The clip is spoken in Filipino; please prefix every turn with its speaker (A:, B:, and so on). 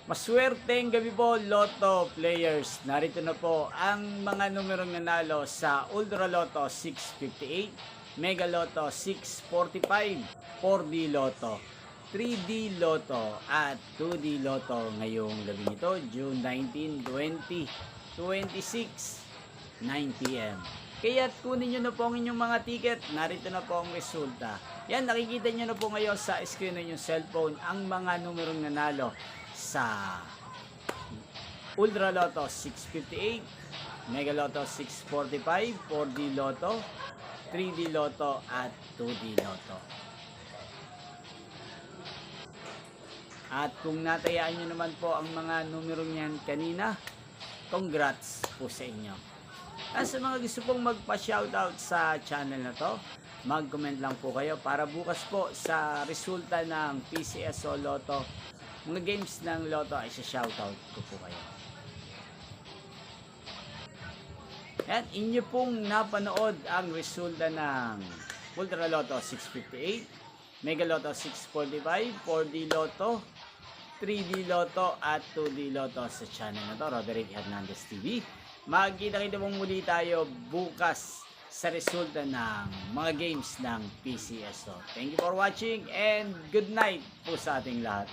A: Maswerteng gabi po, Lotto players. Narito na po ang mga numerong nanalo sa Ultra Lotto 658, Mega Lotto 645, 4D Lotto, 3D Lotto at 2D Lotto ngayong gabi nito, June 19, 2026, 9 p.m. Kaya't kunin nyo na po ang inyong mga ticket. Narito na po ang resulta. Yan, nakikita nyo na po ngayon sa screen ng inyong cellphone ang mga numerong nanalo sa Ultra Lotto 658, Mega Lotto 645, 4D Lotto, 3D Lotto at 2D Lotto. At kung natayaan nyo naman po ang mga numero niyan kanina, congrats po sa inyo. At sa mga gusto pong magpa-shoutout sa channel na to, mag-comment lang po kayo para bukas po sa resulta ng PCSO Lotto, mga games ng Lotto ay sa-shoutout ko po kayo. At inyo pong napanood ang resulta ng Ultra Lotto 658, Mega Lotto 645, 4D Lotto, 3D Lotto at 2D Lotto sa channel na to, Roderick Hernandez TV. Magkita-kita pong muli tayo bukas sa resulta ng mga games ng PCSO. Thank you for watching and good night po sa ating lahat.